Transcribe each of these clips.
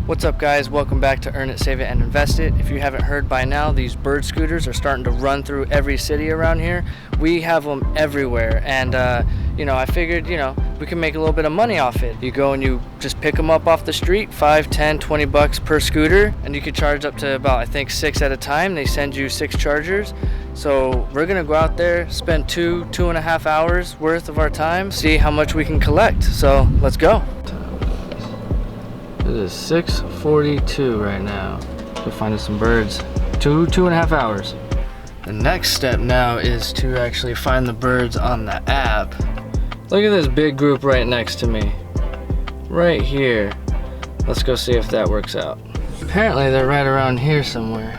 What's up guys, welcome back to Earn It, Save It, and Invest It. If you haven't heard by now, these bird scooters are starting to run through every city around here. We have them everywhere, and I figured, we can make a little bit of money off it. You go and you just pick them up off the street, 5, 10, 20 bucks per scooter, and you can charge up to about, I think, 6 at a time. They send you 6 chargers. So we're gonna go out there, spend 2.5 hours worth of our time, see how much we can collect. So let's go. It is 6:42 right now. We're finding some birds. 2.5 hours. The next step now is to actually find the birds on the app. Look at this big group right next to me. Right here. Let's go see if that works out. Apparently they're right around here somewhere.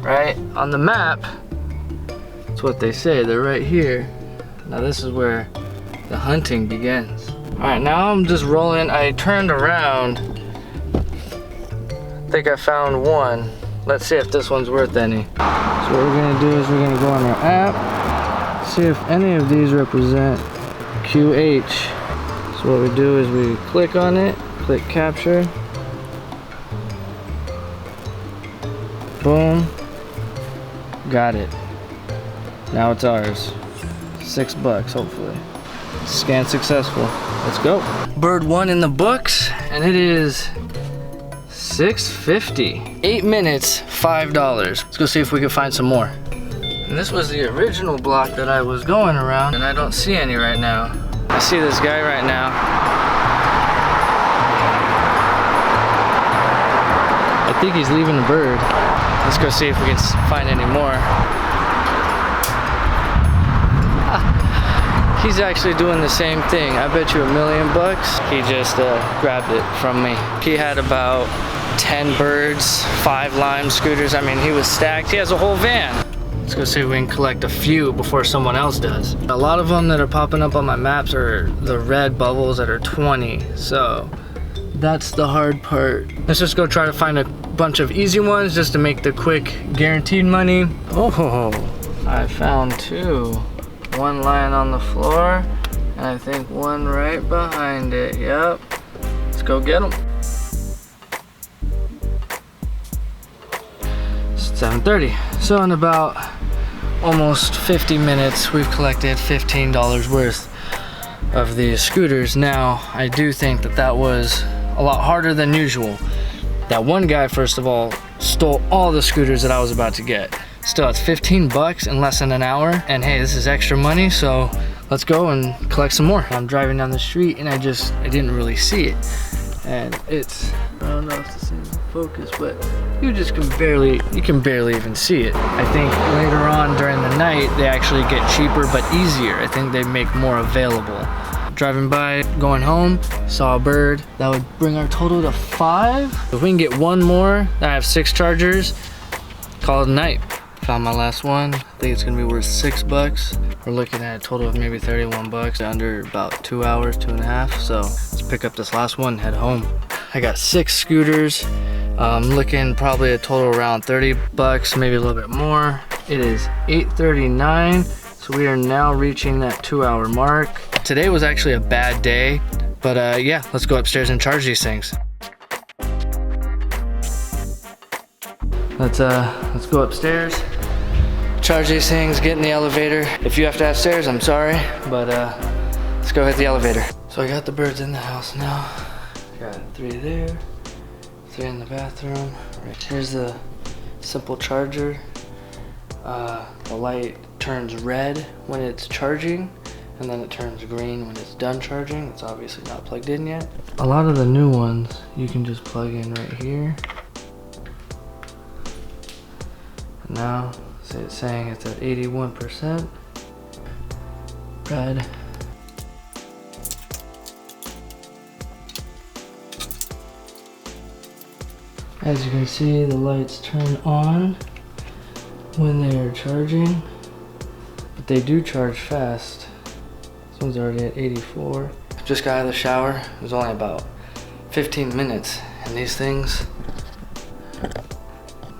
Right on the map. That's what they say, they're right here. Now this is where the hunting begins. Alright, now I'm just rolling. I turned around. I think I found one. Let's see if this one's worth any. So what we're gonna do is we're gonna go on our app, see if any of these represent QH. So what we do is we click on it, click capture. Boom. Got it. Now it's ours. $6 hopefully. Scan successful. Let's go. Bird 1 in the books, and it is $6.50. 8 minutes, $5. Let's go see if we can find some more. And this was the original block that I was going around, and I don't see any right now. I see this guy right now. I think he's leaving a bird. Let's go see if we can find any more. He's actually doing the same thing. I bet you $1 million. He just grabbed it from me. He had about 10 birds, 5 Lime scooters. I mean, he was stacked. He has a whole van. Let's go see if we can collect a few before someone else does. A lot of them that are popping up on my maps are the red bubbles that are 20. So that's the hard part. Let's just go try to find a bunch of easy ones just to make the quick guaranteed money. Oh, I found 2. One lying on the floor, and I think one right behind it. Yep. Let's go get them. 7:30. So in about almost 50 minutes, we've collected $15 worth of these scooters. Now, I do think that was a lot harder than usual. That one guy, first of all, stole all the scooters that I was about to get. Still, it's $15 in less than an hour, and hey, this is extra money, so let's go and collect some more. I'm driving down the street and I didn't really see it, and I don't know if this is in focus, but you can barely even see it. I think later on during the night they actually get cheaper but easier. I think they make more available. Driving by, going home, saw a bird. That would bring our total to 5. If we can get one more, I have 6 chargers, call it a night. Found my last one. I think it's gonna be worth $6. We're looking at a total of maybe $31 under about 2 hours, 2.5. So let's pick up this last one and head home. I got 6 scooters. I'm looking probably a total around $30, maybe a little bit more. It is 8:39, so we are now reaching that 2-hour mark. Today was actually a bad day, but yeah, let's go upstairs and charge these things. Let's go upstairs, charge these things, get in the elevator. If you have to have stairs, I'm sorry, but let's go hit the elevator. So I got the birds in the house now. Got 3 there, 3 in the bathroom. Right here's the simple charger. The light turns red when it's charging, and then it turns green when it's done charging. It's obviously not plugged in yet. A lot of the new ones you can just plug in right here. Now, it's saying it's at 81%. Red. As you can see, the lights turn on when they are charging, but they do charge fast. This one's already at 84. Just got out of the shower. It was only about 15 minutes, and these things,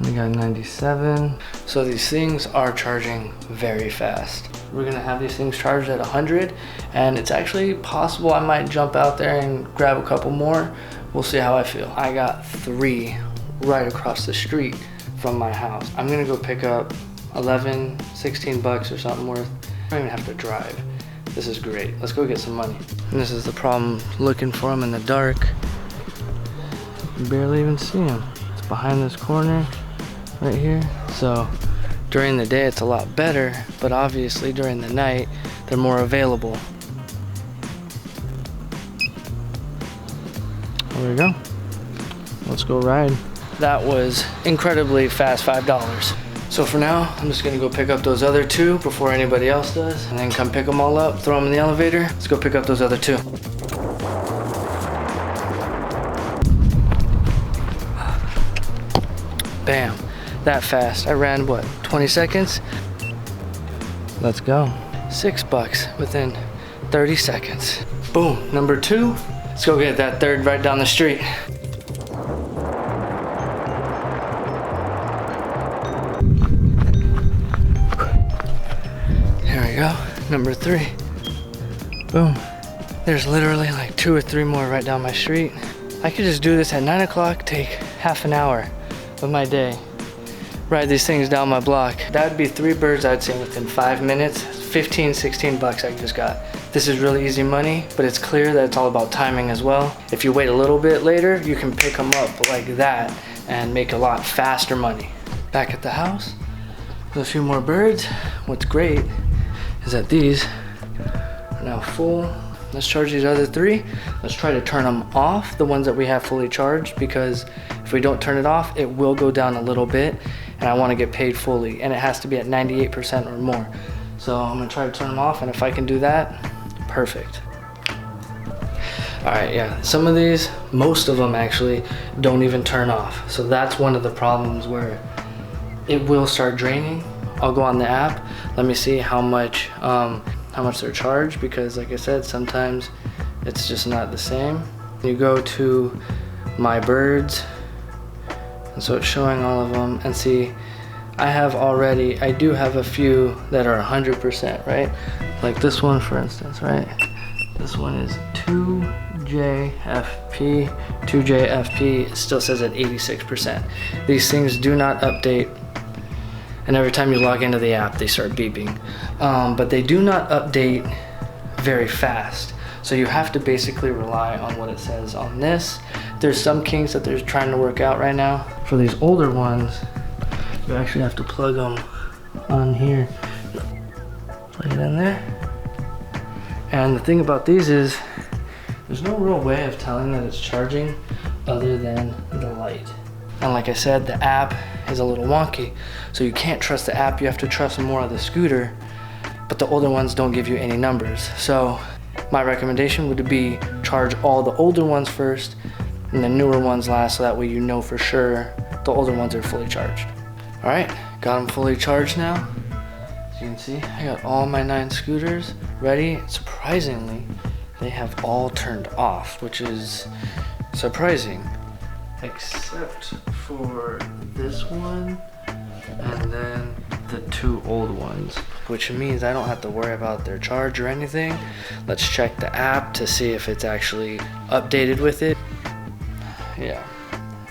we got 97. So these things are charging very fast. We're gonna have these things charged at 100, and it's actually possible I might jump out there and grab a couple more, we'll see how I feel. I got 3 right across the street from my house. I'm gonna go pick up 11, 16 bucks or something worth. I don't even have to drive. This is great. Let's go get some money. And this is the problem, looking for them in the dark. You barely even see them. It's behind this corner right here. So during the day it's a lot better, but obviously during the night they're more available. There we go. Let's go ride. That was incredibly fast $5. So for now, I'm just gonna go pick up those other 2 before anybody else does, and then come pick them all up, throw them in the elevator. Let's go pick up those other 2. Bam, that fast. I ran, what, 20 seconds? Let's go. $6 within 30 seconds. Boom, number 2. Let's go get that 3rd right down the street. There we go, number 3. Boom. There's literally like 2 or 3 more right down my street. I could just do this at 9 o'clock, take half an hour of my day, ride these things down my block. That would be 3 birds, I'd say, within 5 minutes. 15, 16 bucks I just got. This is really easy money, but it's clear that it's all about timing as well. If you wait a little bit later, you can pick them up like that and make a lot faster money. Back at the house, with a few more birds. What's great is that these are now full. Let's charge these other 3. Let's try to turn them off, the ones that we have fully charged, because if we don't turn it off, it will go down a little bit, and I want to get paid fully, and it has to be at 98% or more. So I'm gonna try to turn them off, and if I can do that, perfect. All right, yeah, some of these, most of them actually, don't even turn off. So that's one of the problems where it will start draining. I'll go on the app, let me see how much they're charged, because like I said, sometimes it's just not the same. You go to my birds, and so it's showing all of them, and see, I do have a few that are 100%, right? Like this one, for instance, right? This one is 2JFP, it still says at 86%. These things do not update, and every time you log into the app, they start beeping. But they do not update very fast. So you have to basically rely on what it says on this. There's some kinks that they're trying to work out right now. For these older ones, you actually have to plug them on here. Plug it in there. And the thing about these is, there's no real way of telling that it's charging other than the light. And like I said, the app is a little wonky. So you can't trust the app, you have to trust more of the scooter, but the older ones don't give you any numbers. So my recommendation would be charge all the older ones first and the newer ones last, so that way you know for sure the older ones are fully charged. All right, got them fully charged now. As you can see, I got all my 9 scooters ready. Surprisingly, they have all turned off, which is surprising, except for this one and then the 2 old ones, which means I don't have to worry about their charge or anything. Let's check the app to see if it's actually updated with it. Yeah,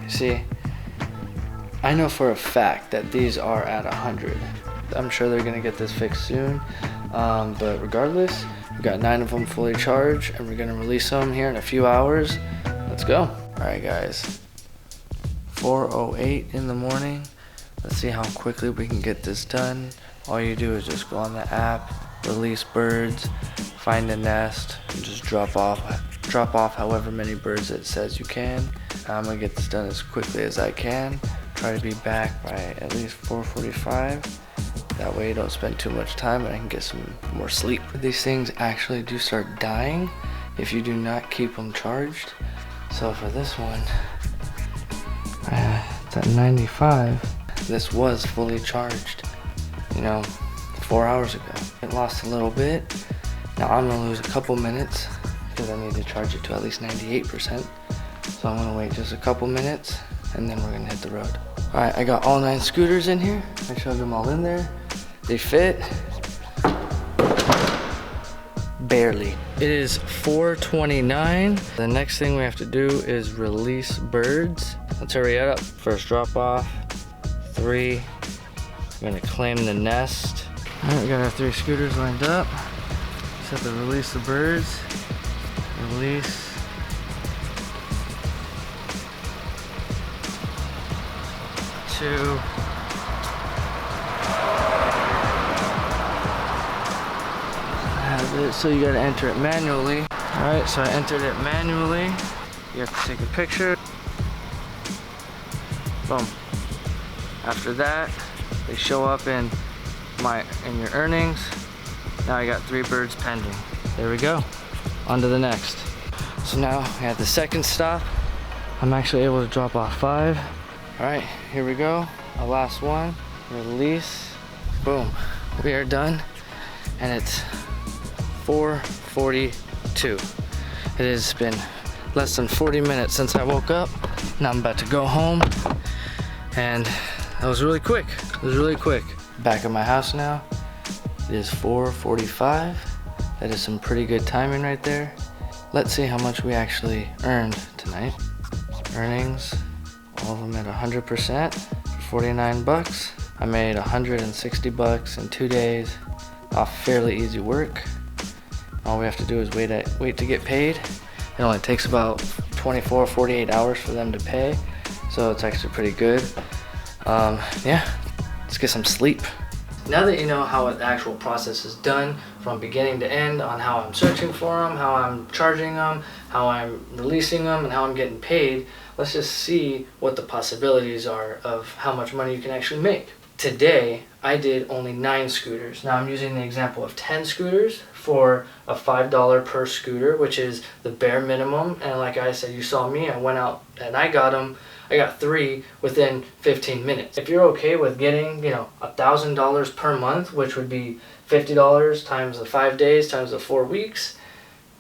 you see, I know for a fact that these are at 100. I'm sure they're gonna get this fixed soon, but regardless, we got 9 of them fully charged, and we're gonna release them here in a few hours. Let's go. All right, guys, 4:08 in the morning. Let's see how quickly we can get this done. All you do is just go on the app, release birds, find a nest, and just drop off however many birds it says you can. I'm gonna get this done as quickly as I can. Try to be back by at least 4:45. That way you don't spend too much time and I can get some more sleep. These things actually do start dying if you do not keep them charged. So for this one, it's at 95. This was fully charged, 4 hours ago. It lost a little bit. Now I'm gonna lose a couple minutes because I need to charge it to at least 98%. So I'm gonna wait just a couple minutes and then we're gonna hit the road. All right, I got all 9 scooters in here. I shoved them all in there. They fit. barely. It is 4:29. The next thing we have to do is release birds. Let's hurry up. First drop off, 3. I'm gonna claim the nest. All right, we got our 3 scooters lined up. Just have to release the birds. Release. Two. So you gotta enter it manually. All right, so I entered it manually. You have to take a picture. Boom. After that, they show up in your earnings. Now I got 3 birds pending. There we go. On to the next. So now we have the second stop. I'm actually able to drop off 5. All right, here we go. Our last one. Release. Boom. We are done, and it's 4:42. It has been less than 40 minutes since I woke up. Now I'm about to go home, and that was really quick. It was really quick. Back at my house now. It is 4:45. That is some pretty good timing right there. Let's see how much we actually earned tonight. Earnings, all of them at 100% for 49 bucks. I made 160 bucks in 2 days off fairly easy work. All we have to do is wait to get paid. It only takes about 24 or 48 hours for them to pay, so it's actually pretty good. Yeah, let's get some sleep. Now that you know how the actual process is done from beginning to end, on how I'm searching for them, how I'm charging them, how I'm releasing them, and how I'm getting paid, let's just see what the possibilities are of how much money you can actually make. Today, I did only 9 scooters. Now I'm using the example of 10 scooters for a $5 per scooter, which is the bare minimum. And like I said, you saw me, I went out and I got 3 within 15 minutes. If you're okay with getting, $1,000 per month, which would be $50 times the 5 days times the 4 weeks,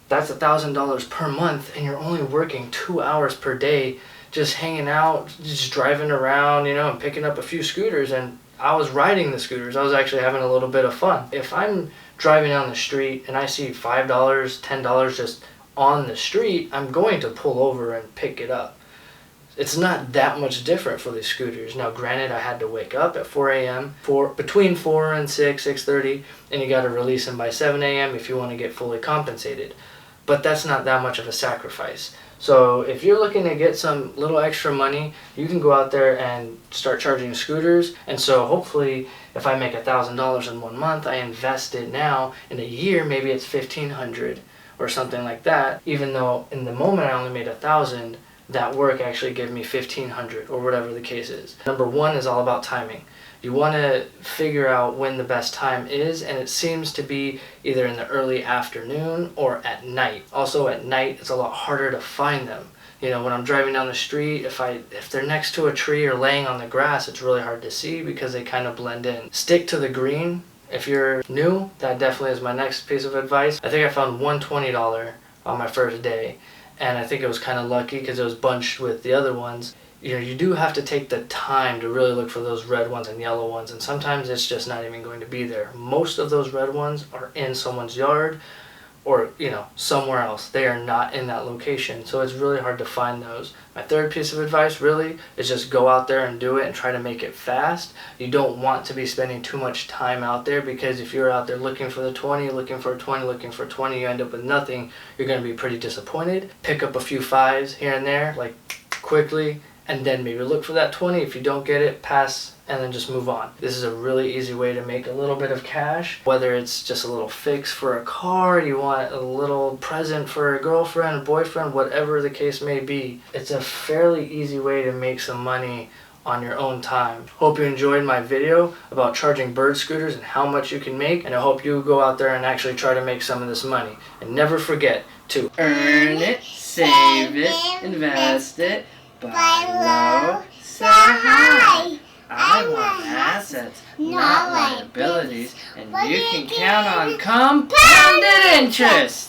that's $1,000 per month, and you're only working 2 hours per day, just hanging out, just driving around, and picking up a few scooters. And I was riding the scooters. I was actually having a little bit of fun. If I'm driving down the street and I see $5, $10 just on the street, I'm going to pull over and pick it up. It's not that much different for these scooters. Now, granted, I had to wake up at 4 a.m. between 4 and 6:30, and you got to release them by 7 a.m. if you want to get fully compensated. But that's not that much of a sacrifice. So if you're looking to get some little extra money, you can go out there and start charging scooters. And so hopefully, if I make $1,000 in 1 month, I invest it now. In a year, maybe it's $1,500 or something like that. Even though in the moment I only made $1,000, that work actually gave me $1,500 or whatever the case is. Number 1 is all about timing. You want to figure out when the best time is, and it seems to be either in the early afternoon or at night. Also at night, it's a lot harder to find them. When I'm driving down the street, if they're next to a tree or laying on the grass, it's really hard to see because they kind of blend in. Stick to the green. If you're new, that definitely is my next piece of advice. I think I found one $20 on my first day, and I think it was kind of lucky because it was bunched with the other ones. You do have to take the time to really look for those red ones and yellow ones, and sometimes it's just not even going to be there. Most of those red ones are in someone's yard or, somewhere else. They are not in that location, so it's really hard to find those. My third piece of advice really is just go out there and do it and try to make it fast. You don't want to be spending too much time out there, because if you're out there looking for the 20, looking for 20, looking for 20, you end up with nothing, you're going to be pretty disappointed. Pick up a few 5s here and there, like quickly, and then maybe look for that 20. If you don't get it, pass, and then just move on. This is a really easy way to make a little bit of cash, whether it's just a little fix for a car, you want a little present for a girlfriend, boyfriend, whatever the case may be. It's a fairly easy way to make some money on your own time. Hope you enjoyed my video about charging bird scooters and how much you can make, and I hope you go out there and actually try to make some of this money. And never forget to earn it, save it, invest it, buy low, sell high. I want assets, not liabilities, and you can count on compounded interest.